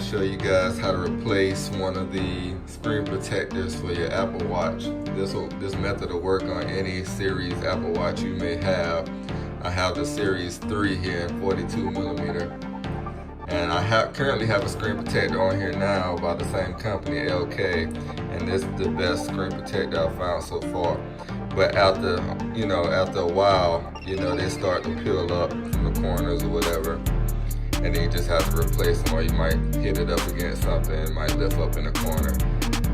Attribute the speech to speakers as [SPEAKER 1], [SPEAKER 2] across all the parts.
[SPEAKER 1] show you guys how to replace one of the screen protectors for your Apple Watch. This method will work on any series Apple Watch you may have. I have the Series 3 here in 42 millimeter. And I currently have a screen protector on here now by the same company, LK, and this is the best screen protector I've found so far. But after a while, they start to peel up from the corners or whatever, and then you just have to replace them, or you might hit it up against something, it might lift up in the corner.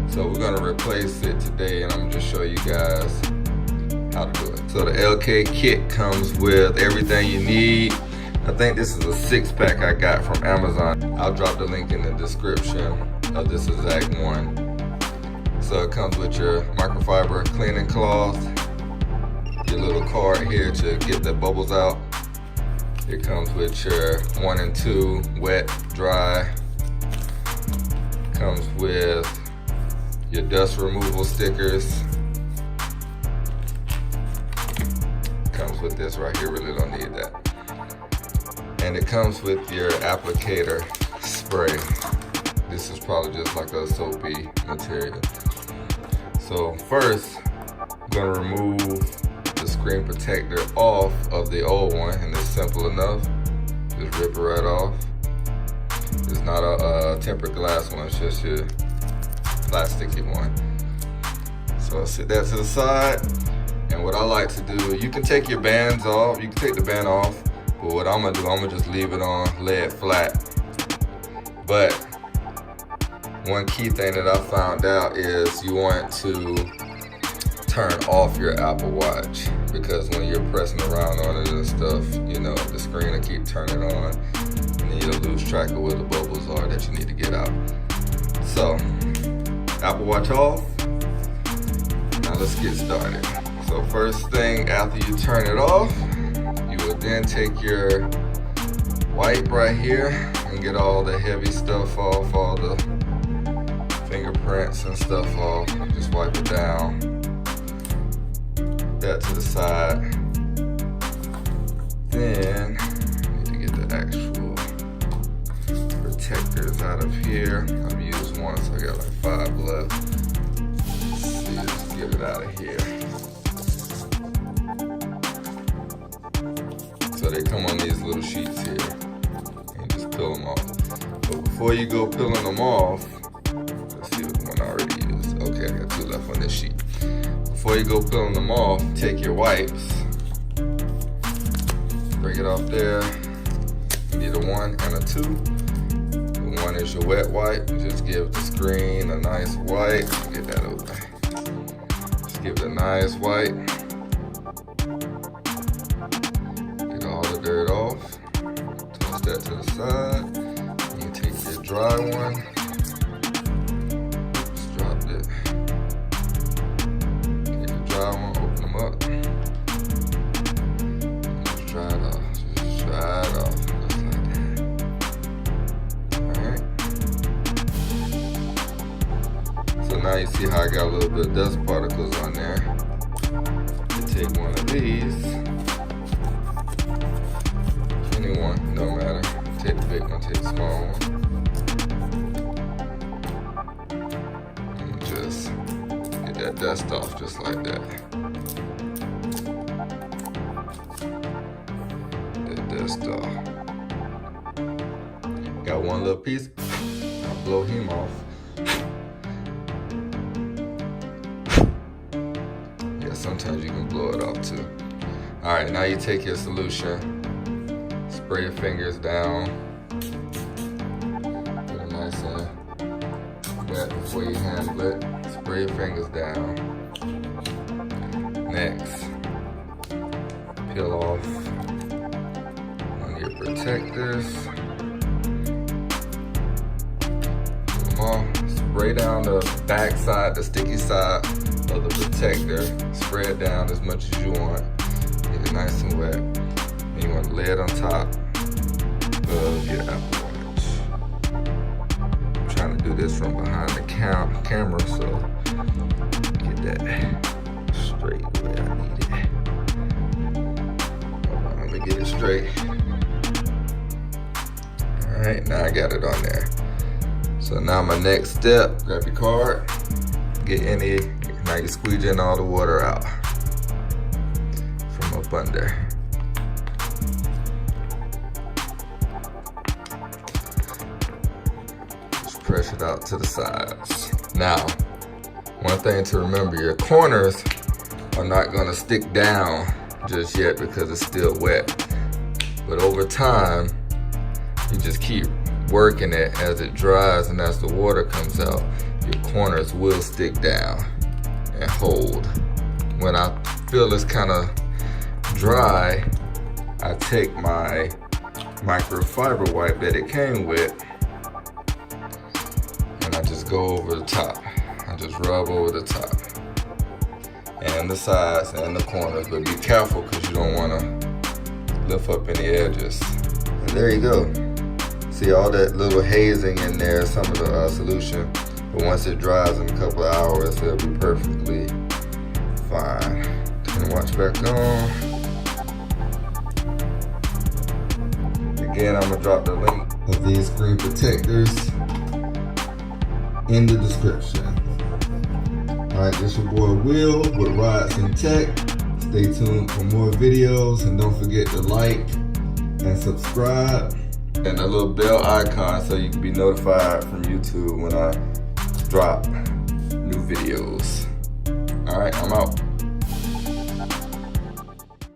[SPEAKER 1] So we're gonna replace it today, and I'm gonna just show you guys how to do it. So the LK kit comes with everything you need. I think this is a 6-pack I got from Amazon. I'll drop the link in the description of this exact one. So it comes with your microfiber cleaning cloth, your little card here to get the bubbles out. It comes with your 1 and 2 wet, dry. Comes with your dust removal stickers. Comes with this right here, really don't need that. And it comes with your applicator spray. This is probably just like a soapy material. So first, I'm gonna remove the screen protector off of the old one, and it's simple enough. Just rip it right off. It's not a tempered glass one, it's just your plasticky one. So I'll set that to the side. And what I like to do, you can take your bands off, you can take the band off, but what I'm gonna do, I'm gonna just leave it on, lay it flat. But one key thing that I found out is you want to turn off your Apple Watch, because when you're pressing around on it and stuff, the screen will keep turning on, and then you'll lose track of where the bubbles are that you need to get out. So, Apple Watch off. Now let's get started. So first thing, after you turn it off, you will then take your wipe right here and get all the heavy stuff off, all the fingerprints and stuff off. Just wipe it down. Put that to the side. Then I need to get the actual protectors out of here. I've used one, so I got like 5 left. Let's see, let's get it out of here. So they come on these little sheets here, and you just peel them off. But before you go peeling them off, let's see what one I already used. Okay, I got 2 left on this sheet. Before you go peeling them off, take your wipes, break it off there. You need a 1 and a 2. The 1 is your wet wipe. Just give the screen a nice wipe. Get that open. Just give it a nice wipe. Get all the dirt off. Toss that to the side. You take your dry one. Just drop it. Get the dry one, open them up. Just dry it off. Just dry it off. Just like that. Alright. So now you see how I got a little bit of dust particles on there. You take one of these. Any one, no matter. Take the big one, take the small one. And just get that dust off just like that. That dust off. Got one little piece. I'll blow him off. Yeah, sometimes you can blow it off too. Alright, now you take your solution. Spray your fingers down. Get it nice and wet before you handle it. Spray your fingers down. Next, peel off one of your protectors. Put them off. Spray down the back side, the sticky side of the protector. Spray it down as much as you want. Get it nice and wet. Then you want to lay it on top of your Apple Watch. I'm trying to do this from behind the camera, so get that straight the way I need it. Hold on, let me get it straight. Alright, now I got it on there. So now my next step, grab your card, now you're squeezing all the water out from up under. Just press it out to the sides. Now, one thing to remember, your corners are not gonna stick down just yet because it's still wet. But over time, you just keep working it as it dries, and as the water comes out, your corners will stick down and hold. When I feel it's kind of dry, I take my microfiber wipe that it came with, and I just go over the top. I just rub over the top and the sides and the corners, but be careful because you don't want to lift up any edges. And there you go. See all that little hazing in there, some of the solution, but once it dries in a couple of hours, it'll be perfectly fine. Turn the watch back on. Again, I'm gonna drop the link of these screen protectors in the description. Alright, this your boy Will with Rods in Tech. Stay tuned for more videos, and don't forget to like and subscribe, and a little bell icon so you can be notified from YouTube when I drop new videos. Alright, I'm out.